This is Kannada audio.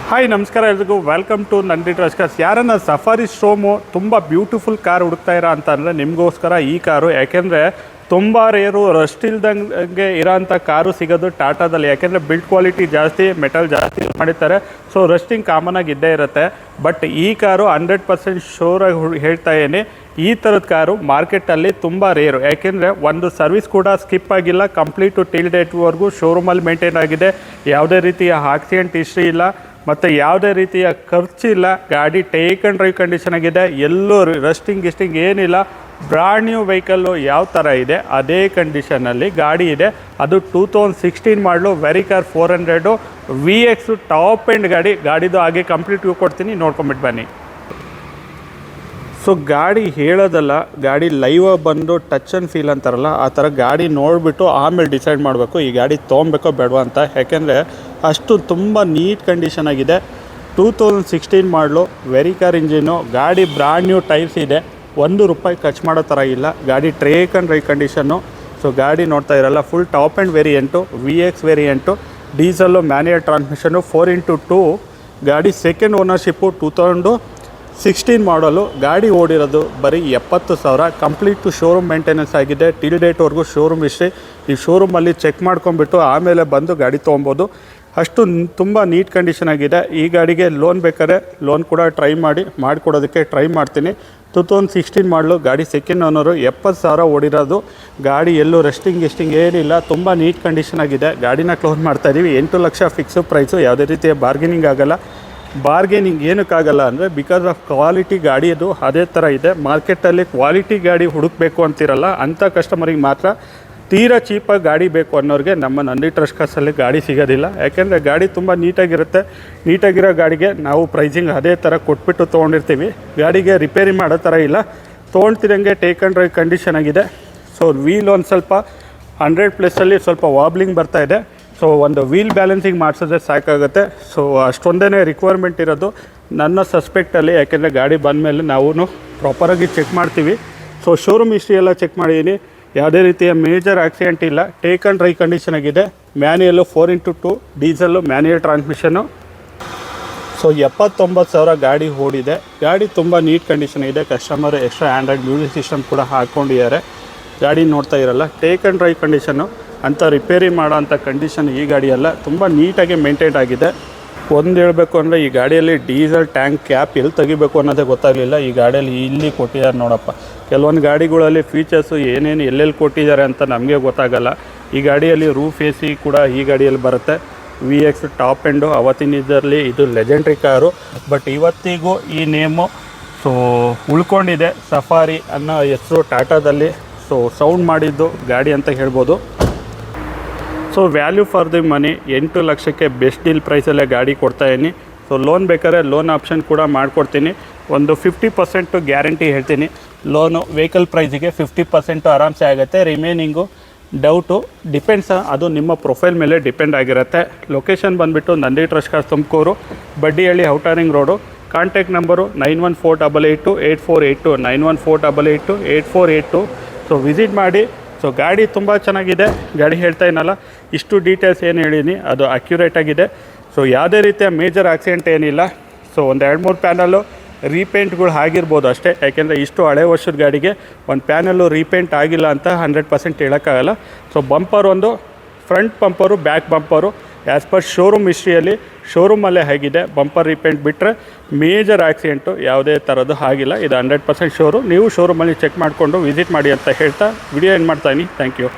ಹಾಯ್ ನಮಸ್ಕಾರ ಎಲ್ರಿಗೂ welcome to Nandi trust Cars. ಯಾರನ್ನ ಸಫಾರಿ ಸ್ಟ್ರೋಮು ತುಂಬ ಬ್ಯೂಟಿಫುಲ್ ಕಾರ್ ಹುಡುಕ್ತಾ ಇರೋ ಅಂತಂದರೆ ನಿಮಗೋಸ್ಕರ ಈ ಕಾರು. ಯಾಕೆಂದರೆ ತುಂಬ ರೇರು ರಸ್ಟ್ ಇಲ್ದಂಗೆ ಇರೋಂಥ ಕಾರು ಸಿಗೋದು ಟಾಟಾದಲ್ಲಿ. ಯಾಕೆಂದರೆ ಬಿಲ್ಡ್ ಕ್ವಾಲಿಟಿ ಜಾಸ್ತಿ, ಮೆಟಲ್ ಜಾಸ್ತಿ ಮಾಡಿರ್ತಾರೆ, ಸೊ ರಸ್ಟಿಂಗ್ ಕಾಮನಾಗಿ ಇದ್ದೇ ಇರುತ್ತೆ. ಬಟ್ ಈ ಕಾರು 100% ಶೋರಾಗಿ ಹೇಳ್ತಾ ಇದ್ದೀನಿ, ಈ ಥರದ ಕಾರು ಮಾರ್ಕೆಟಲ್ಲಿ ತುಂಬ ರೇರು. ಯಾಕೆಂದರೆ ಒಂದು ಸರ್ವಿಸ್ ಕೂಡ ಸ್ಕಿಪ್ ಆಗಿಲ್ಲ, ಕಂಪ್ಲೀಟು ಟಿಲ್ ಡೇಟ್ವರೆಗೂ ಶೋರೂಮಲ್ಲಿ ಮೇಂಟೈನ್ ಆಗಿದೆ. ಯಾವುದೇ ರೀತಿಯ ಆಕ್ಸಿಡೆಂಟ್ ಹಿಸ್ಟ್ರಿ ಇಲ್ಲ ಮತ್ತು ಯಾವುದೇ ರೀತಿಯ ಖರ್ಚಿಲ್ಲ. ಗಾಡಿ ಟೇಕ್ ಆ್ಯಂಡ್ ಡ್ರೈವ್ ಕಂಡೀಷನ್ ಆಗಿದೆ, ಎಲ್ಲೂ ರಸ್ಟಿಂಗ್ ಗಿಸ್ಟಿಂಗ್ ಏನಿಲ್ಲ. ಬ್ರಾಂಡ್ ನ್ಯೂ ವೆಹಿಕಲ್ಲು ಯಾವ ಥರ ಇದೆ ಅದೇ ಕಂಡೀಷನಲ್ಲಿ ಗಾಡಿ ಇದೆ. ಅದು 2016 ಮಾಡಲು ವೆರಿಕಾರ್ 400 VX ಟಾಪ್ ಎಂಡ್ ಗಾಡಿದು ಹಾಗೆ ಕಂಪ್ಲೀಟ್ ವ್ಯೂ ಕೊಡ್ತೀನಿ, ನೋಡ್ಕೊಂಬಿಟ್ಟು ಬನ್ನಿ. ಸೊ ಗಾಡಿ ಹೇಳೋದಲ್ಲ, ಗಾಡಿ ಲೈವ್ ಬಂದು ಟಚ್ ಆ್ಯಂಡ್ ಫೀಲ್ ಅಂತಾರಲ್ಲ ಆ ಥರ ಗಾಡಿ ನೋಡಿಬಿಟ್ಟು ಆಮೇಲೆ ಡಿಸೈಡ್ ಮಾಡಬೇಕು ಈ ಗಾಡಿ ತೊಗೊಬೇಕೋ ಬೇಡವಾ ಅಂತ. ಯಾಕೆಂದರೆ ಅಷ್ಟು ತುಂಬ ನೀಟ್ ಕಂಡೀಷನ್ ಆಗಿದೆ. 2016 ಮಾಡಲು ವೆರಿಕಾರ್ ಇಂಜಿನು, ಗಾಡಿ ಬ್ರಾಂಡ್ ನ್ಯೂ ಟೈರ್ಸ್ ಇದೆ, ₹1 ಖರ್ಚು ಮಾಡೋ ಥರ ಇಲ್ಲ. ಗಾಡಿ ಟ್ರೇಕ್ ಆ್ಯಂಡ್ ಡ್ರೈವ್ ಕಂಡೀಷನ್ನು. ಸೊ ಗಾಡಿ ನೋಡ್ತಾ ಇರಲ್ಲ, full top end variant, VX variant, diesel, manual transmission, 4x2 ಗಾಡಿ. ಸೆಕೆಂಡ್ ಓನರ್ಶಿಪ್ಪು 2016 ಮಾಡಲು. ಗಾಡಿ ಓಡಿರೋದು ಬರೀ 70,000. ಕಂಪ್ಲೀಟು ಶೋರೂಮ್ ಮೇಂಟೆನೆನ್ಸ್ ಆಗಿದೆ, ಟಿಲ್ ಡೇಟ್ವರೆಗೂ ಶೋರೂಮ್ ಹಿಸ್ಟ್ರಿ. ಈ ಶೋರೂಮಲ್ಲಿ ಚೆಕ್ ಮಾಡ್ಕೊಂಬಿಟ್ಟು ಆಮೇಲೆ ಬಂದು ಗಾಡಿ ತೊಗೊಬೋದು. ಅಷ್ಟು ತುಂಬ ನೀಟ್ ಕಂಡೀಷನ್ ಆಗಿದೆ. ಈ ಗಾಡಿಗೆ ಲೋನ್ ಬೇಕಾದ್ರೆ ಲೋನ್ ಕೂಡ ಮಾಡಿಕೊಡೋದಕ್ಕೆ ಟ್ರೈ ಮಾಡ್ತೀನಿ. 2016 ಮಾಡಲು, ಗಾಡಿ ಸೆಕೆಂಡ್ ಓನರು, 70,000 ಓಡಿರೋದು. ಗಾಡಿ ಎಲ್ಲೂ ರೆಸ್ಟಿಂಗ್ ಏನಿಲ್ಲ, ತುಂಬ ನೀಟ್ ಕಂಡೀಷನ್ ಆಗಿದೆ. ಗಾಡಿನ ಕ್ಲೋಸ್ ಮಾಡ್ತಾಯಿದ್ದೀವಿ. 8 ಲಕ್ಷ ಫಿಕ್ಸು ಪ್ರೈಸು, ಯಾವುದೇ ರೀತಿಯ ಬಾರ್ಗೇನಿಂಗ್ ಆಗೋಲ್ಲ. ಬಾರ್ಗೇನಿಂಗ್ ಏನಕ್ಕಾಗಲ್ಲ ಅಂದರೆ ಬಿಕಾಸ್ ಆಫ್ ಕ್ವಾಲಿಟಿ ಗಾಡಿ ಅದು ಅದೇ ಥರ ಇದೆ. ಮಾರ್ಕೆಟಲ್ಲಿ ಕ್ವಾಲಿಟಿ ಗಾಡಿ ಹುಡುಕಬೇಕು ಅಂತಿರಲ್ಲ, ಅಂಥ ಕಸ್ಟಮರಿಗೆ ಮಾತ್ರ. ತೀರಾ ಚೀಪಾಗಿ ಗಾಡಿ ಬೇಕು ಅನ್ನೋರಿಗೆ ನಮ್ಮ ನಂದಿ ಟ್ರಸ್ಟ್ ಕಾರ್ಸಲ್ಲಿ ಗಾಡಿ ಸಿಗೋದಿಲ್ಲ. ಯಾಕೆಂದರೆ ಗಾಡಿ ತುಂಬ ನೀಟಾಗಿರುತ್ತೆ. ನೀಟಾಗಿರೋ ಗಾಡಿಗೆ ನಾವು ಪ್ರೈಸಿಂಗ್ ಅದೇ ಥರ ಕೊಟ್ಬಿಟ್ಟು ತೊಗೊಂಡಿರ್ತೀವಿ. ಗಾಡಿಗೆ ರಿಪೇರಿ ಮಾಡೋ ಥರ ಇಲ್ಲ, ತೊಗೊಳ್ತಿರಂಗೆ ಟೇಕ್ ಆ್ಯಂಡ್ ಡ್ರೈವ್ ಕಂಡೀಷನ್ ಆಗಿದೆ. ಸೊ ವೀಲ್ ಒಂದು ಸ್ವಲ್ಪ 100+ ಸ್ವಲ್ಪ ವಾಬ್ಲಿಂಗ್ ಬರ್ತಾಯಿದೆ. ಸೊ ಒಂದು ವೀಲ್ ಬ್ಯಾಲೆನ್ಸಿಂಗ್ ಮಾಡಿಸಿದ್ರೆ ಸಾಕಾಗುತ್ತೆ. ಸೊ ಅಷ್ಟೊಂದೇ ರಿಕ್ವೈರ್ಮೆಂಟ್ ಇರೋದು ನನ್ನ ಸಸ್ಪೆಕ್ಟಲ್ಲಿ. ಯಾಕೆಂದರೆ ಗಾಡಿ ಬಂದಮೇಲೆ ನಾವು ಪ್ರಾಪರಾಗಿ ಚೆಕ್ ಮಾಡ್ತೀವಿ. ಸೊ ಶೋರೂಮ್ ಹಿಸ್ಟ್ರಿ ಎಲ್ಲ ಚೆಕ್ ಮಾಡಿದ್ದೀನಿ, ಯಾವುದೇ ರೀತಿಯ ಮೇಜರ್ ಆಕ್ಸಿಡೆಂಟ್ ಇಲ್ಲ. ಟೇಕ್ ಆ್ಯಂಡ್ ಡ್ರೈವ್ ಕಂಡೀಷನ್ ಆಗಿದೆ. ಮ್ಯಾನ್ಯುಯಲ್ಲು 4x2 diesel, manual transmission. So 79,000 ಗಾಡಿ ಓಡಿದೆ. ಗಾಡಿ ತುಂಬ ನೀಟ್ ಕಂಡೀಷನ್ ಇದೆ. Customer extra Android music system ಕೂಡ ಹಾಕ್ಕೊಂಡಿದ್ದಾರೆ. ಗಾಡಿ ನೋಡ್ತಾ ಇರಲ್ಲ, ಟೇಕ್ ಆ್ಯಂಡ್ ಡ್ರೈವ್ ಕಂಡೀಷನ್ನು. ಅಂಥ ರಿಪೇರಿ ಮಾಡೋ ಅಂಥ ಕಂಡೀಷನ್ ಈ ಗಾಡಿಯಲ್ಲ, ತುಂಬ ನೀಟಾಗಿ ಮೇಂಟೈನ್ ಆಗಿದೆ. ಒಂದು ಹೇಳಬೇಕು ಅಂದರೆ ಈ ಗಾಡಿಯಲ್ಲಿ ಡೀಸೆಲ್ ಟ್ಯಾಂಕ್ ಕ್ಯಾಪ್ ಎಲ್ಲಿ ತೆಗಿಬೇಕು ಅನ್ನೋದೇ ಗೊತ್ತಾಗಲಿಲ್ಲ. ಈ ಗಾಡಿಯಲ್ಲಿ ಇಲ್ಲಿ ಕೊಟ್ಟಿದ್ದಾರೆ ನೋಡಪ್ಪ. ಕೆಲವೊಂದು ಗಾಡಿಗಳಲ್ಲಿ ಫೀಚರ್ಸು ಏನೇನು ಎಲ್ಲೆಲ್ಲಿ ಕೊಟ್ಟಿದ್ದಾರೆ ಅಂತ ನಮಗೆ ಗೊತ್ತಾಗಲ್ಲ. ಈ ಗಾಡಿಯಲ್ಲಿ ರೂಫ್ AC ಕೂಡ ಈ ಗಾಡಿಯಲ್ಲಿ ಬರುತ್ತೆ. VX top end. ಅವತ್ತಿನ ಇದರಲ್ಲಿ ಇದು ಲೆಜೆಂಡ್ರಿ ಕಾರು, ಬಟ್ ಇವತ್ತಿಗೂ ಈ ನೇಮು ಸೊ ಉಳ್ಕೊಂಡಿದೆ. ಸಫಾರಿ ಅನ್ನೋ ಹೆಸರು ಟಾಟಾದಲ್ಲಿ ಸೊ ಸೌಂಡ್ ಮಾಡಿದ್ದು ಗಾಡಿ ಅಂತ ಹೇಳ್ಬೋದು. So value for the money, 8 ಲಕ್ಷಕ್ಕೆ ಬೆಸ್ಟ್ ಡೀಲ್ ಪ್ರೈಸಲ್ಲೇ ಗಾಡಿ ಕೊಡ್ತಾಯಿದ್ದೀನಿ. ಸೊ ಲೋನ್ ಬೇಕಾದ್ರೆ ಲೋನ್ ಆಪ್ಷನ್ ಕೂಡ ಮಾಡಿಕೊಡ್ತೀನಿ. ಒಂದು 50% ಗ್ಯಾರಂಟಿ ಹೇಳ್ತೀನಿ. ಲೋನು ವೆಹಿಕಲ್ ಪ್ರೈಸಿಗೆ 50% ಆರಾಮ್ಸೆ ಆಗುತ್ತೆ. ರಿಮೈನಿಂಗು ಡೌಟು ಡಿಪೆಂಡ್ಸ್, ಅದು ನಿಮ್ಮ ಪ್ರೊಫೈಲ್ ಮೇಲೆ ಡಿಪೆಂಡ್ ಆಗಿರುತ್ತೆ. ಲೊಕೇಶನ್ ಬಂದುಬಿಟ್ಟು Nandi trust cars Tumakuru, Baddihalli outer ring road. Contact number 9148828482, 9148828482. So visit ಮಾಡಿ. ಸೊ ಗಾಡಿ ತುಂಬ ಚೆನ್ನಾಗಿದೆ. ಗಾಡಿ ಹೇಳ್ತಾ ಇನ್ನಲ್ಲ, ಇಷ್ಟು ಡೀಟೇಲ್ಸ್ ಏನು ಹೇಳೀನಿ ಅದು ಅಕ್ಯುರೇಟ್ ಆಗಿದೆ. ಸೊ ಯಾವುದೇ ರೀತಿಯ ಮೇಜರ್ ಆಕ್ಸಿಡೆಂಟ್ ಏನಿಲ್ಲ. ಸೊ ಒಂದು 2-3 ಪ್ಯಾನಲ್ಲು ರೀಪೇಂಟ್ಗಳು ಆಗಿರ್ಬೋದು ಅಷ್ಟೇ. ಯಾಕೆಂದರೆ ಇಷ್ಟು ಹಳೆ ವರ್ಷದ ಗಾಡಿಗೆ ಒಂದು ಪ್ಯಾನಲ್ಲು ರೀಪೇಂಟ್ ಆಗಿಲ್ಲ ಅಂತ 100% ಹೇಳೋಕ್ಕಾಗಲ್ಲ. ಸೊ ಬಂಪರ್ ಒಂದು, front bumper, back bumper as per showroom ಹಿಸ್ಟ್ರಿಯಲ್ಲಿ ಶೋರೂಮಲ್ಲೇ ಆಗಿದೆ. ಬಂಪರ್ ರೀಪೇಂಟ್ ಬಿಟ್ಟರೆ ಮೇಜರ್ ಆಕ್ಸಿಡೆಂಟು ಯಾವುದೇ ಥರದ್ದು ಆಗಿಲ್ಲ. ಇದು 100% ಶೋರು. ನೀವು ಶೋರೂಮಲ್ಲಿ ಚೆಕ್ ಮಾಡಿಕೊಂಡು ವಿಸಿಟ್ ಮಾಡಿ ಅಂತ ಹೇಳ್ತಾ ವಿಡಿಯೋ ಏನು ಮಾಡ್ತಾಯಿನಿ. Thank you.